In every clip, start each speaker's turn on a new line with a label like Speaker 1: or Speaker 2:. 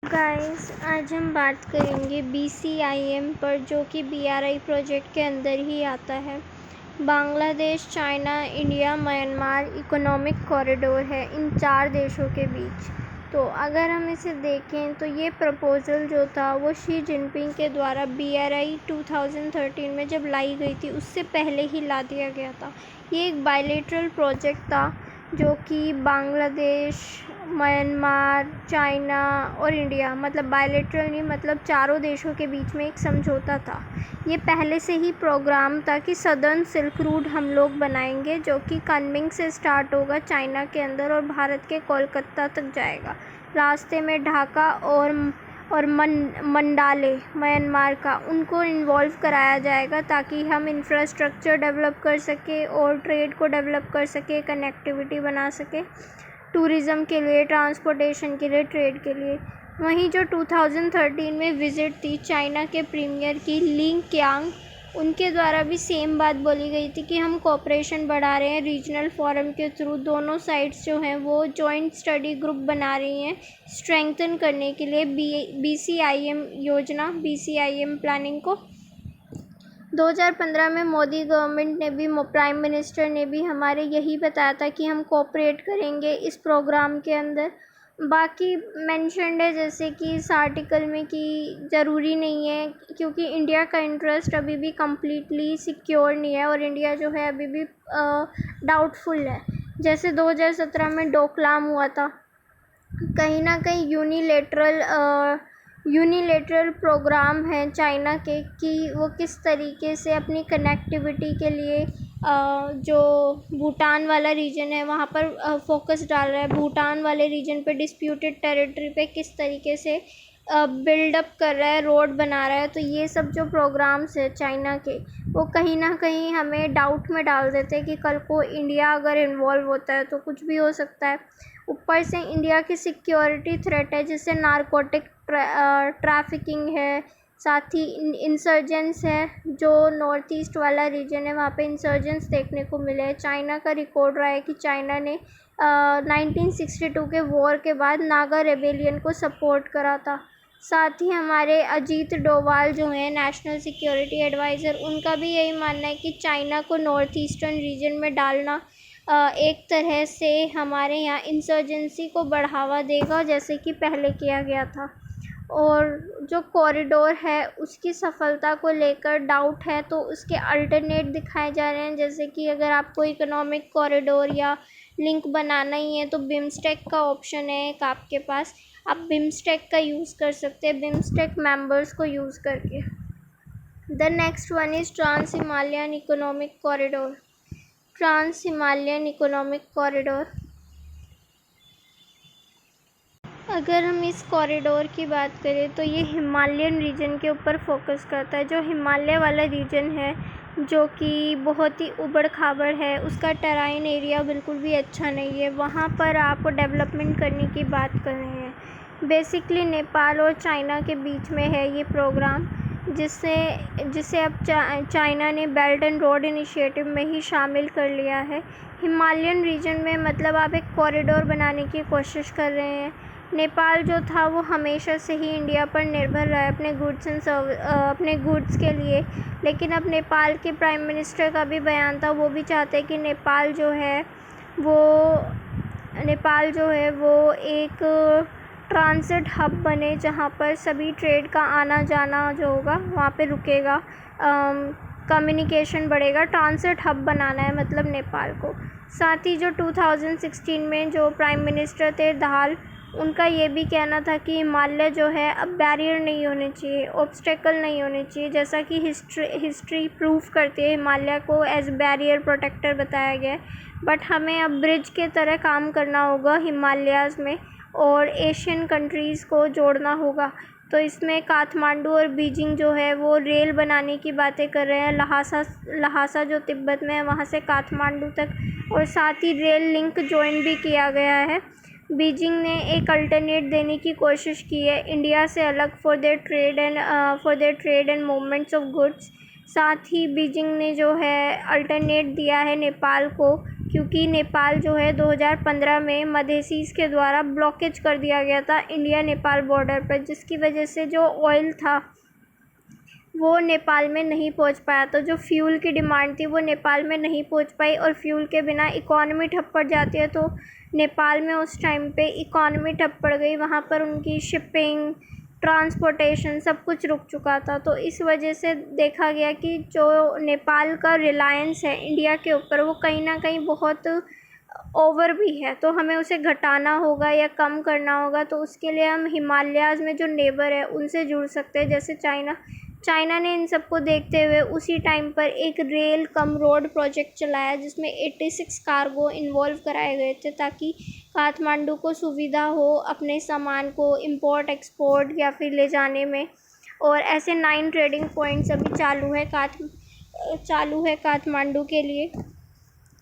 Speaker 1: Guys, आज हम बात करेंगे BCIM पर, जो कि BRI प्रोजेक्ट के अंदर ही आता है। Bangladesh, China, India, Myanmar economic corridor है इन 4 देशों के बीच। तो अगर हम इसे देखें तो ये प्रपोज़ल जो था वो शी जिनपिंग के द्वारा BRI 2013 में जब लाई गई थी उससे पहले ही ला दिया गया था। ये एक बायलैटरल प्रोजेक्ट था जो कि बांग्लादेश, म्यांमार, चाइना और इंडिया, मतलब बायलैटरल नहीं, मतलब चारों देशों के बीच में एक समझौता था। ये पहले से ही प्रोग्राम था कि सदर्न सिल्क रूट हम लोग बनाएंगे, जो कि कनमिंग से स्टार्ट होगा चाइना के अंदर और भारत के कोलकाता तक जाएगा। रास्ते में ढाका और मंडाले म्यांमार का, उनको इन्वॉल्व कराया जाएगा ताकि हम इंफ्रास्ट्रक्चर डेवलप कर सकें और ट्रेड को डेवलप कर सकें, कनेक्टिविटी बना सकें, टूरिज़्म के लिए, ट्रांसपोर्टेशन के लिए, ट्रेड के लिए। वहीं जो 2013 में विज़िट थी चाइना के प्रीमियर की ली क्यांग, उनके द्वारा भी सेम बात बोली गई थी कि हम कोऑपरेशन बढ़ा रहे हैं रीजनल फोरम के थ्रू। दोनों साइड्स जो हैं वो जॉइंट स्टडी ग्रुप बना रही हैं स्ट्रेंथन करने के लिए BCIM योजना, BCIM प्लानिंग को। 2015 में मोदी गवर्नमेंट ने भी, प्राइम मिनिस्टर ने भी हमारे यही बताया था कि हम कोऑपरेट करेंगे इस प्रोग्राम के अंदर। बाकी मेंशन्ड है जैसे कि इस आर्टिकल में कि ज़रूरी नहीं है, क्योंकि इंडिया का इंटरेस्ट अभी भी कम्प्लीटली सिक्योर नहीं है और इंडिया जो है अभी भी डाउटफुल है। जैसे 2017 में डोकलाम हुआ था, कहीं ना कहीं यूनिलेटरल प्रोग्राम है चाइना के कि वो किस तरीके से अपनी कनेक्टिविटी के लिए जो भूटान वाला रीजन है वहाँ पर फोकस डाल रहा है। भूटान वाले रीजन पे, डिस्प्यूटेड टेरिटरी पे किस तरीके से बिल्डअप कर रहा है, रोड बना रहा है। तो ये सब जो प्रोग्राम्स है चाइना के, वो कहीं ना कहीं हमें डाउट में डाल देते हैं कि कल को इंडिया अगर इन्वॉल्व होता है तो कुछ भी हो सकता है। ऊपर से इंडिया की सिक्योरिटी थ्रेट है, जिससे नारकोटिक ट्रैफिकिंग है, साथ ही इंसर्जेंस है। जो नॉर्थ ईस्ट वाला रीजन है वहाँ पे इंसर्जेंस देखने को मिले हैं। चाइना का रिकॉर्ड रहा है कि चाइना ने 1962 के वॉर के बाद नागा रेबेलियन को सपोर्ट करा था। साथ ही हमारे अजीत डोवाल जो हैं नेशनल सिक्योरिटी एडवाइज़र, उनका भी यही मानना है कि चाइना को नॉर्थ ईस्टर्न रीजन में डालना एक तरह से हमारे यहाँ इंसर्जेंसी को बढ़ावा देगा, जैसे कि पहले किया गया था। और जो कॉरिडोर है उसकी सफलता को लेकर डाउट है, तो उसके अल्टरनेट दिखाए जा रहे हैं। जैसे कि अगर आपको इकोनॉमिक कॉरिडोर या लिंक बनाना ही है तो बिम्स्टेक का ऑप्शन है एक आपके पास, आप बिम्स्टेक का यूज़ कर सकते हैं, बिम्स्टेक मेंबर्स को यूज़ करके। The next one is trans Himalayan economic corridor. Trans Himalayan economic corridor, अगर हम इस कॉरिडोर की बात करें तो ये हिमालयन रीजन के ऊपर फोकस करता है। जो हिमालय वाला रीजन है जो कि बहुत ही उबड़ खाबड़ है, उसका टेराइन एरिया बिल्कुल भी अच्छा नहीं है, वहाँ पर आप डेवलपमेंट करने की बात कर रहे हैं। बेसिकली नेपाल और चाइना के बीच में है ये प्रोग्राम, जिसे अब चाइना ने बेल्ट एंड रोड इनिशिएटिव में ही शामिल कर लिया है। हिमालयन रीजन में मतलब आप एक कॉरिडोर बनाने की कोशिश कर रहे हैं। नेपाल जो था वो हमेशा से ही इंडिया पर निर्भर रहा है अपने गुड्स के लिए, लेकिन अब नेपाल के प्राइम मिनिस्टर का भी बयान था, वो भी चाहते हैं कि नेपाल जो है वो एक ट्रांसिट हब बने, जहाँ पर सभी ट्रेड का आना जाना जो होगा वहाँ पे रुकेगा, कम्युनिकेशन बढ़ेगा। ट्रांसिट हब बनाना है मतलब नेपाल को। साथ ही जो 2016 में जो प्राइम मिनिस्टर थे दाहाल, उनका ये भी कहना था कि हिमालय जो है अब बैरियर नहीं होने चाहिए, ऑब्स्टेकल नहीं होने चाहिए, जैसा कि हिस्ट्री प्रूफ करती है हिमालय को एज बैरियर प्रोटेक्टर बताया गया है। बट हमें अब ब्रिज के तरह काम करना होगा हिमालयाज़ में और एशियन कंट्रीज़ को जोड़ना होगा। तो इसमें काठमांडू और बीजिंग जो है वो रेल बनाने की बातें कर रहे हैं, लहासा जो तिब्बत में है वहाँ से काठमांडू तक, और साथ ही रेल लिंक ज्वाइन भी किया गया है। बीजिंग ने एक अल्टरनेट देने की कोशिश की है इंडिया से अलग for their trade and movements of goods. साथ ही बीजिंग ने जो है अल्टरनेट दिया है नेपाल को क्योंकि नेपाल जो है 2015 में मधेसीस के द्वारा ब्लॉकेज कर दिया गया था इंडिया नेपाल बॉर्डर पर, जिसकी वजह से जो ऑयल था वो नेपाल में नहीं पहुंच पाया। तो जो फ्यूल की डिमांड थी वो नेपाल में नहीं पहुंच पाई, और फ्यूल के बिना इकॉनमी ठप पड़ जाती है। तो नेपाल में उस टाइम पे इकॉनमी ठप पड़ गई, वहाँ पर उनकी शिपिंग, ट्रांसपोर्टेशन सब कुछ रुक चुका था। तो इस वजह से देखा गया कि जो नेपाल का रिलायंस है इंडिया के ऊपर वो कहीं ना कहीं बहुत ओवर भी है, तो हमें उसे घटाना होगा या कम करना होगा। तो उसके लिए हम हिमालयाज़ में जो नेबर है उनसे जुड़ सकते हैं, जैसे चाइना ने इन सबको देखते हुए उसी टाइम पर एक रेल कम रोड प्रोजेक्ट चलाया, जिसमें 86 कार्गो इन्वॉल्व कराए गए थे, ताकि काठमांडू को सुविधा हो अपने सामान को इंपोर्ट एक्सपोर्ट या फिर ले जाने में। और ऐसे 9 ट्रेडिंग पॉइंट्स अभी चालू है काठमांडू के लिए।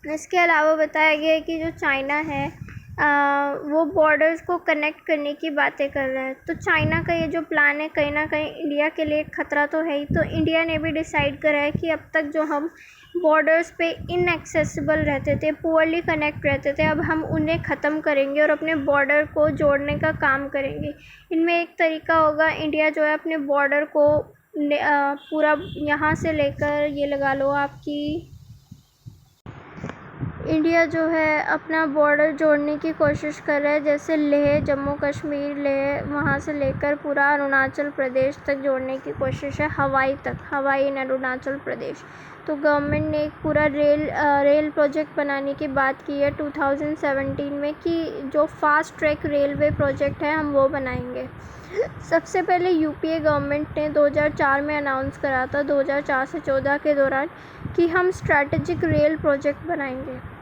Speaker 1: इसके अलावा बताया गया है कि जो चाइना है वो बॉर्डर्स को कनेक्ट करने की बातें कर रहा है। तो चाइना का ये जो प्लान है कहीं ना कहीं इंडिया के लिए खतरा तो है ही। तो इंडिया ने भी डिसाइड करा है कि अब तक जो हम बॉर्डर्स पे इनएक्सेसिबल रहते थे, पुअरली कनेक्ट रहते थे, अब हम उन्हें ख़त्म करेंगे और अपने बॉर्डर को जोड़ने का काम करेंगे। इनमें एक तरीका होगा, इंडिया जो है अपने बॉर्डर को पूरा यहाँ से लेकर ये लगा लो आपकी इंडिया जो है अपना बॉर्डर जोड़ने की कोशिश कर रहा है, जैसे लेह, जम्मू कश्मीर, लेह वहाँ से लेकर पूरा अरुणाचल प्रदेश तक जोड़ने की कोशिश है, हवाई तक, हवाई इन अरुणाचल प्रदेश। तो गवर्नमेंट ने एक पूरा रेल प्रोजेक्ट बनाने की बात की है 2017 में, कि जो फास्ट ट्रैक रेलवे प्रोजेक्ट है हम वो बनाएंगे। सबसे पहले यूपीए गवर्नमेंट ने 2004 में अनाउंस करा था, 2004 से 14 के दौरान, कि हम स्ट्रैटेजिक रेल प्रोजेक्ट बनाएंगे।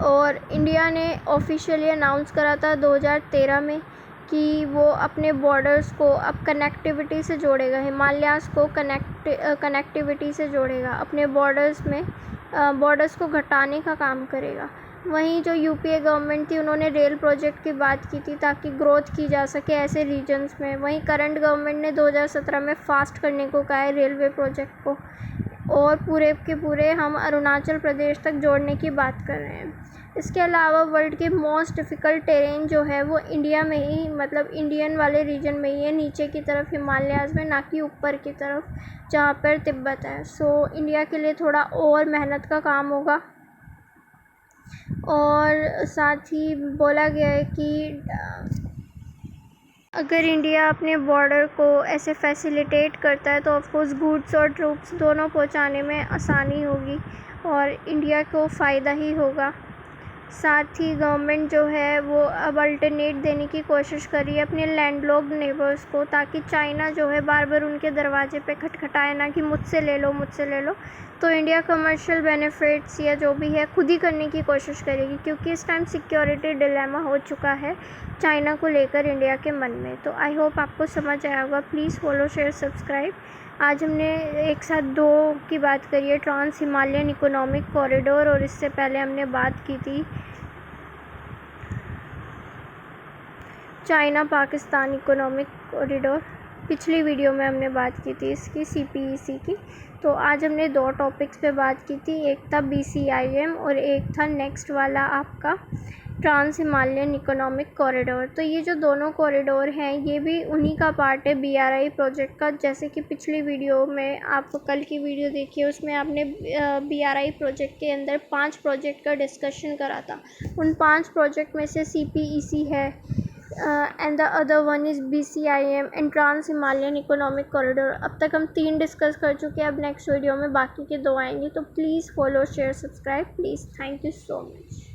Speaker 1: और इंडिया ने ऑफिशियली अनाउंस करा था 2013 में कि वो अपने बॉर्डर्स को अब कनेक्टिविटी से जोड़ेगा, हिमालयाज़ को कनेक्टिविटी से जोड़ेगा, अपने बॉर्डर्स को घटाने का काम करेगा। वहीं जो यूपीए गवर्नमेंट थी उन्होंने रेल प्रोजेक्ट की बात की थी ताकि ग्रोथ की जा सके ऐसे रीजन्स में। वहीं करंट गवर्नमेंट ने 2017 में फास्ट करने को कहा है रेलवे प्रोजेक्ट को, और पूरे के पूरे हम अरुणाचल प्रदेश तक जोड़ने की बात कर रहे हैं। इसके अलावा वर्ल्ड के मोस्ट डिफ़िकल्ट टेरेन जो है वो इंडिया में ही, मतलब इंडियन वाले रीजन में ही है, नीचे की तरफ हिमालयाज़ में, ना कि ऊपर की तरफ जहाँ पर तिब्बत है। सो इंडिया के लिए थोड़ा और मेहनत का काम होगा। और साथ ही बोला गया है कि अगर इंडिया अपने बॉर्डर को ऐसे फैसिलिटेट करता है तो ऑफकोर्स गुड्स और ट्रूप्स दोनों पहुंचाने में आसानी होगी और इंडिया को फ़ायदा ही होगा। साथ ही गवर्नमेंट जो है वो अब अल्टरनेट देने की कोशिश कर रही है अपने लैंडलॉक्ड नेबर्स को, ताकि चाइना जो है बार बार उनके दरवाजे पे खटखटाए ना कि मुझसे ले लो, मुझसे ले लो। तो इंडिया कमर्शियल बेनिफिट्स या जो भी है खुद ही करने की कोशिश करेगी, क्योंकि इस टाइम सिक्योरिटी डिलेमा हो चुका है चाइना को लेकर इंडिया के मन में। तो आई होप आपको समझ आया होगा। Please follow, share, subscribe. आज हमने एक साथ 2 की बात करी है, ट्रांस हिमालयन इकोनॉमिक कॉरिडोर, और इससे पहले हमने बात की थी चाइना पाकिस्तान इकोनॉमिक कॉरिडोर। पिछली वीडियो में हमने बात की थी इसकी CPEC की। तो आज हमने 2 टॉपिक्स पे बात की थी, एक था BCIM और एक था नेक्स्ट वाला आपका ट्रांस हिमालयन इकोनॉमिक कॉरिडोर। तो ये जो दोनों कॉरिडोर हैं ये भी उन्हीं का पार्ट है BRI प्रोजेक्ट का। जैसे कि पिछली वीडियो में आप कल की वीडियो देखिए, उसमें आपने BRI प्रोजेक्ट के अंदर 5 प्रोजेक्ट का डिस्कशन करा था। उन 5 प्रोजेक्ट में से CPEC है and the other one is BCIM and trans Himalayan economic corridor. अब तक हम 3 डिस्कस कर चुके हैं, अब नेक्स्ट वीडियो में बाकी के 2 आएंगे। तो please follow, share, subscribe please. Thank you so much.